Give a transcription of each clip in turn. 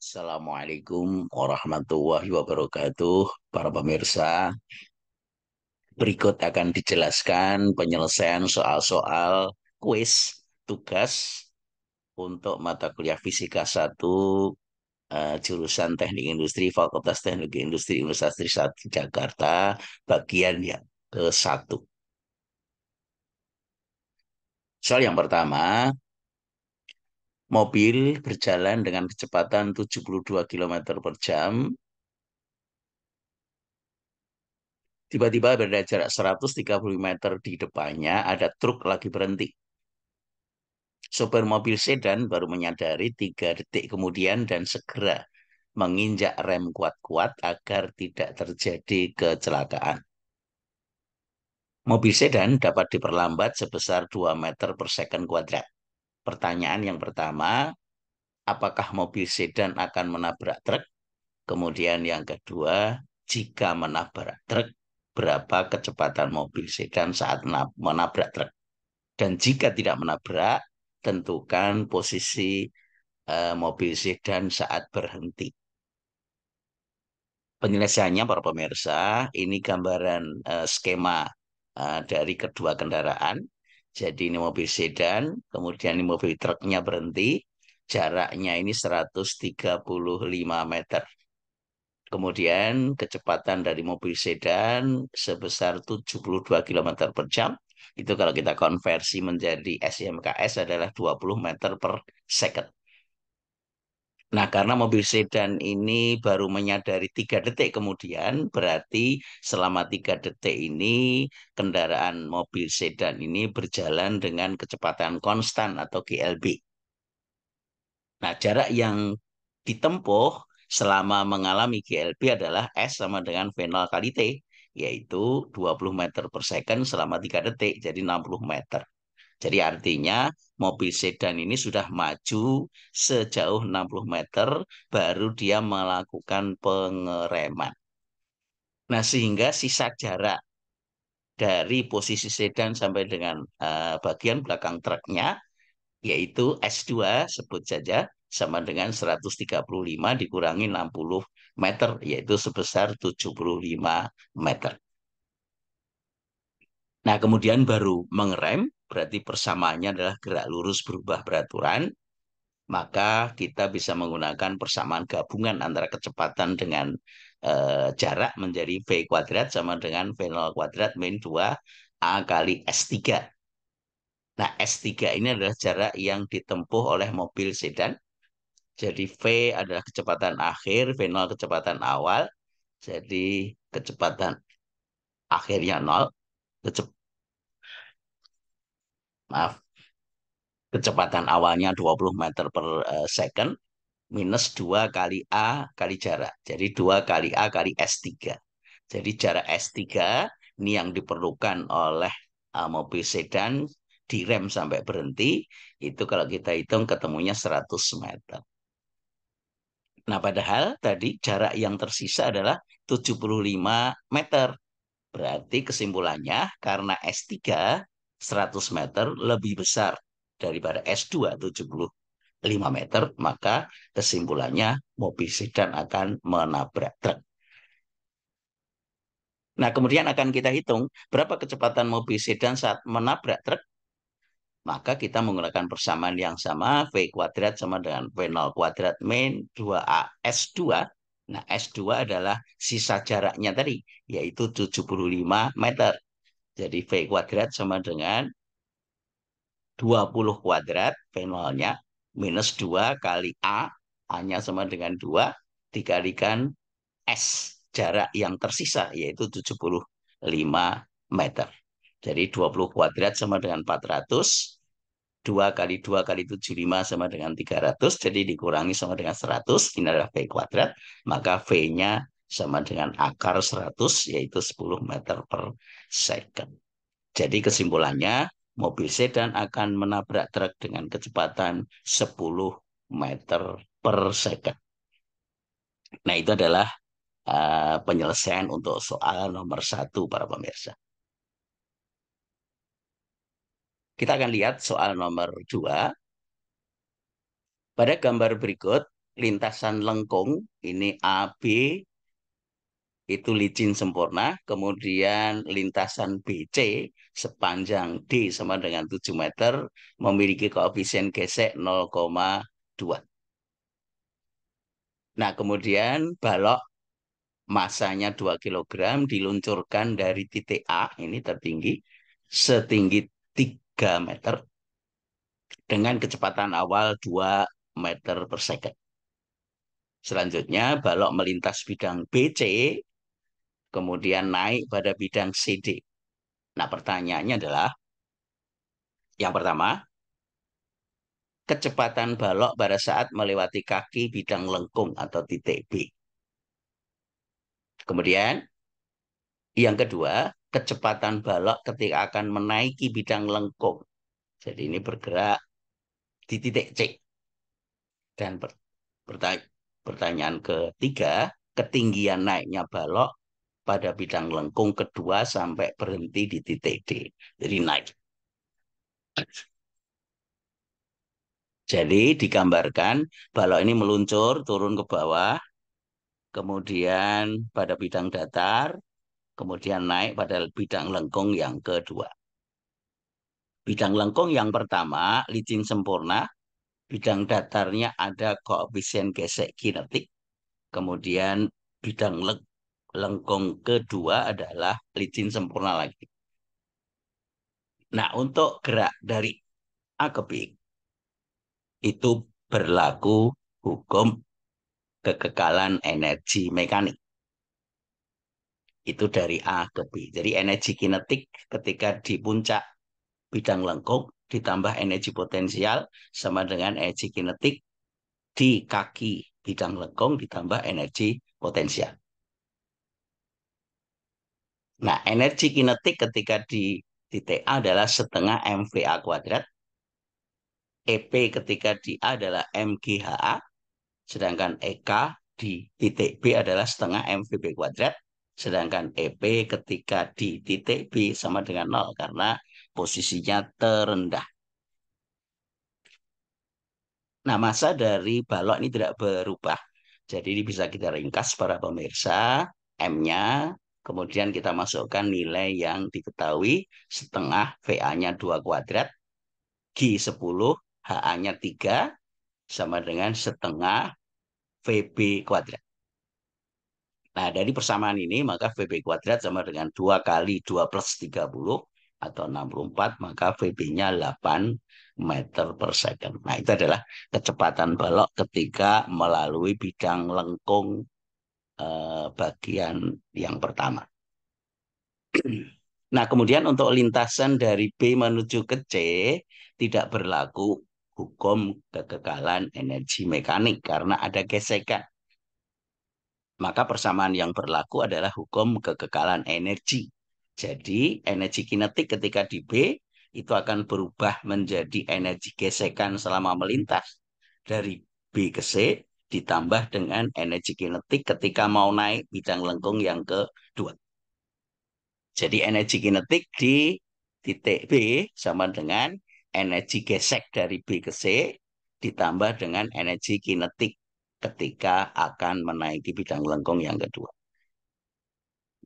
Assalamualaikum warahmatullahi wabarakatuh. Para pemirsa, berikut akan dijelaskan penyelesaian soal-soal kuis tugas untuk mata kuliah Fisika 1 jurusan Teknik Industri Fakultas Teknik Industri Universitas Trisakti Jakarta bagian yang ke-1. Soal yang pertama, mobil berjalan dengan kecepatan 72 km per jam. Tiba-tiba berada jarak 130 meter di depannya, ada truk lagi berhenti. Sopir mobil sedan baru menyadari 3 detik kemudian dan segera menginjak rem kuat-kuat agar tidak terjadi kecelakaan. Mobil sedan dapat diperlambat sebesar 2 meter per second kuadrat. Pertanyaan yang pertama, apakah mobil sedan akan menabrak truk? Kemudian yang kedua, jika menabrak truk, berapa kecepatan mobil sedan saat menabrak truk? Dan jika tidak menabrak, tentukan posisi mobil sedan saat berhenti. Penyelesaiannya para pemirsa, ini gambaran skema dari kedua kendaraan. Jadi ini mobil sedan, kemudian ini mobil truknya berhenti, jaraknya ini 135 meter. Kemudian kecepatan dari mobil sedan sebesar 72 km per jam. Itu kalau kita konversi menjadi SIMKS adalah 20 meter per second. Nah, karena mobil sedan ini baru menyadari 3 detik kemudian, berarti selama 3 detik ini kendaraan mobil sedan ini berjalan dengan kecepatan konstan atau GLB. Nah, jarak yang ditempuh selama mengalami GLB adalah S sama dengan V0 kali T, yaitu 20 meter per second selama 3 detik, jadi 60 meter. Jadi artinya mobil sedan ini sudah maju sejauh 60 meter, baru dia melakukan pengereman. Nah, sehingga sisa jarak dari posisi sedan sampai dengan bagian belakang truknya, yaitu S2 sebut saja, sama dengan 135 dikurangi 60 meter, yaitu sebesar 75 meter. Nah, kemudian baru mengerem, berarti persamaannya adalah gerak lurus berubah beraturan, maka kita bisa menggunakan persamaan gabungan antara kecepatan dengan jarak menjadi V kuadrat sama dengan V0 kuadrat min 2A kali S3. Nah, S3 ini adalah jarak yang ditempuh oleh mobil sedan. Jadi V adalah kecepatan akhir, V0 kecepatan awal. Jadi kecepatan akhirnya 0, kecep maaf, kecepatan awalnya 20 meter per second, minus 2 kali A kali jarak. Jadi 2 kali A kali S3. Jadi jarak S3 ini yang diperlukan oleh mobil sedan direm sampai berhenti, itu kalau kita hitung ketemunya 100 meter. Nah, padahal tadi jarak yang tersisa adalah 75 meter. Berarti kesimpulannya karena S3 100 meter lebih besar daripada S2 75 meter, maka kesimpulannya mobil sedan akan menabrak truk. Nah, kemudian akan kita hitung berapa kecepatan mobil sedan saat menabrak truk. Maka kita menggunakan persamaan yang sama, V kuadrat sama dengan V0 kuadrat min 2A S2. Nah, S2 adalah sisa jaraknya tadi, yaitu 75 meter. Jadi V kuadrat sama dengan 20 kuadrat, V0-nya, minus 2 kali A, A-nya sama dengan 2, dikalikan S, jarak yang tersisa, yaitu 75 meter. Jadi 20 kuadrat sama dengan 400, 2 kali 2 kali 75 sama dengan 300, jadi dikurangi sama dengan 100, ini adalah V kuadrat, maka V-nya sama dengan akar 100, yaitu 10 meter per second. Jadi kesimpulannya, mobil sedan akan menabrak truk dengan kecepatan 10 meter per second. Nah, itu adalah penyelesaian untuk soal nomor 1, para pemirsa. Kita akan lihat soal nomor 2. Pada gambar berikut, lintasan lengkung, ini AB itu licin sempurna, kemudian lintasan BC sepanjang D sama dengan 7 meter memiliki koefisien gesek 0,2. Nah, kemudian balok masanya 2 kilogram diluncurkan dari titik A, ini tertinggi, setinggi 3 meter dengan kecepatan awal 2 meter per second. Selanjutnya, balok melintas bidang BC, kemudian naik pada bidang CD. Nah, pertanyaannya adalah, yang pertama, kecepatan balok pada saat melewati kaki bidang lengkung atau titik B. Kemudian, yang kedua, kecepatan balok ketika akan menaiki bidang lengkung. Jadi ini bergerak di titik C. Dan pertanyaan ketiga, ketinggian naiknya balok pada bidang lengkung kedua sampai berhenti di titik D. Jadi naik. Jadi digambarkan balok ini meluncur turun ke bawah, kemudian pada bidang datar, kemudian naik pada bidang lengkung yang kedua. Bidang lengkung yang pertama licin sempurna, bidang datarnya ada koefisien gesek kinetik, kemudian bidang lengkung kedua adalah licin sempurna lagi. Nah, untuk gerak dari A ke B itu berlaku hukum kekekalan energi mekanik. Itu dari A ke B. Jadi energi kinetik ketika di puncak bidang lengkung ditambah energi potensial sama dengan energi kinetik di kaki bidang lengkung ditambah energi potensial. Nah, energi kinetik ketika di titik A adalah setengah MVA kuadrat. EP ketika di A adalah MGHA. Sedangkan EK di titik B adalah setengah MVB kuadrat. Sedangkan EP ketika di titik B sama dengan 0 karena posisinya terendah. Nah, massa dari balok ini tidak berubah. Jadi ini bisa kita ringkas para pemirsa. M-nya, kemudian kita masukkan nilai yang diketahui. Setengah VA-nya 2 kuadrat. G10, HA-nya 3, sama dengan setengah VB kuadrat. Nah, dari persamaan ini, maka VB kuadrat sama dengan 2 kali 2 plus 30 atau 64, maka VB-nya 8 meter per second. Nah, itu adalah kecepatan balok ketika melalui bidang lengkung bagian yang pertama. Nah, kemudian untuk lintasan dari B menuju ke C, tidak berlaku hukum kekekalan energi mekanik karena ada gesekan. Maka persamaan yang berlaku adalah hukum kekekalan energi. Jadi energi kinetik ketika di B itu akan berubah menjadi energi gesekan selama melintas dari B ke C ditambah dengan energi kinetik ketika mau naik bidang lengkung yang kedua. Jadi energi kinetik di titik B sama dengan energi gesek dari B ke C ditambah dengan energi kinetik ketika akan menaiki bidang lengkung yang kedua.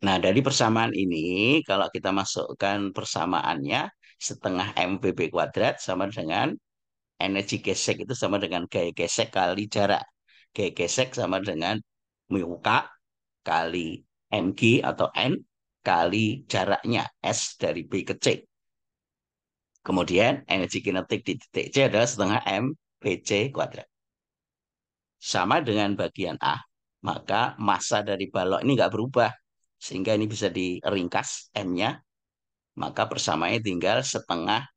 Nah, dari persamaan ini, kalau kita masukkan persamaannya, setengah MVB kuadrat sama dengan energi gesek itu sama dengan gaya gesek kali jarak. Gaya gesek sama dengan mu K kali mg atau N kali jaraknya S dari B ke C. Kemudian energi kinetik di titik C adalah setengah M VC kuadrat. Sama dengan bagian A, maka massa dari balok ini nggak berubah. Sehingga ini bisa diringkas M-nya, maka persamaannya tinggal setengah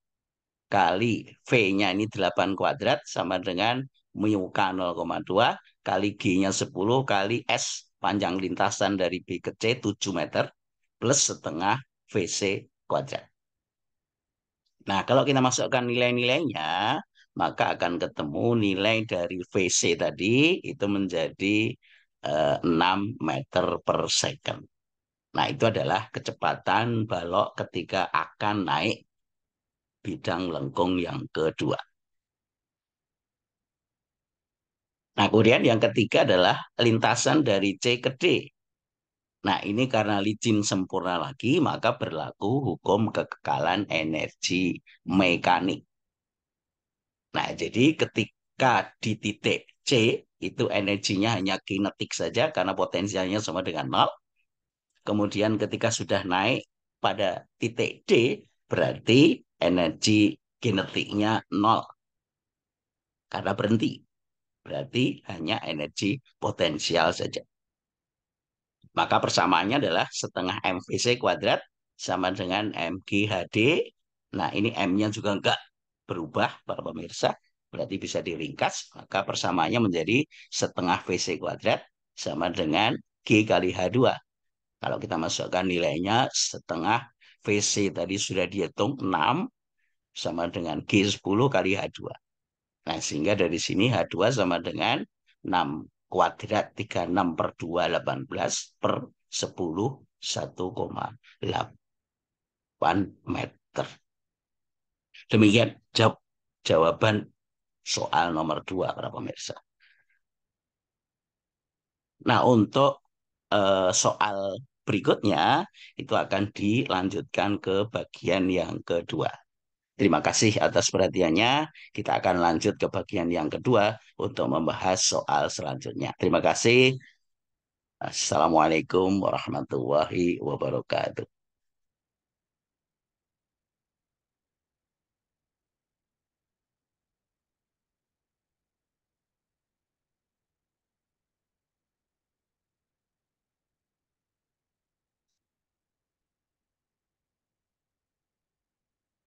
kali V-nya ini 8 kuadrat sama dengan mu K 0,2 kali G-nya 10 kali S panjang lintasan dari B ke C 7 meter plus setengah VC kuadrat. Nah, kalau kita masukkan nilai-nilainya, maka akan ketemu nilai dari VC tadi itu menjadi 6 meter per second. Nah, itu adalah kecepatan balok ketika akan naik bidang lengkung yang kedua. Nah, kemudian yang ketiga adalah lintasan dari C ke D. Nah, ini karena licin sempurna lagi, maka berlaku hukum kekekalan energi mekanik. Nah, jadi ketika di titik C, itu energinya hanya kinetik saja karena potensialnya sama dengan nol. Kemudian ketika sudah naik pada titik D, berarti energi kinetiknya nol karena berhenti. Berarti hanya energi potensial saja. Maka persamaannya adalah setengah MVC kuadrat sama dengan MGHD. Nah, ini M-nya juga enggak berubah, para pemirsa. Berarti bisa diringkas. Maka persamaannya menjadi setengah VC kuadrat sama dengan G kali H2. Kalau kita masukkan nilainya setengah VC tadi sudah dihitung 6 sama dengan G10 kali H2. Nah, sehingga dari sini H2 sama dengan 6 kuadrat 36 per 2, 18 per 10, 1,8 meter. Demikian jawaban soal nomor 2, para pemirsa. Nah, untuk soal berikutnya, itu akan dilanjutkan ke bagian yang kedua. Terima kasih atas perhatiannya. Kita akan lanjut ke bagian yang kedua untuk membahas soal selanjutnya. Terima kasih. Assalamualaikum warahmatullahi wabarakatuh.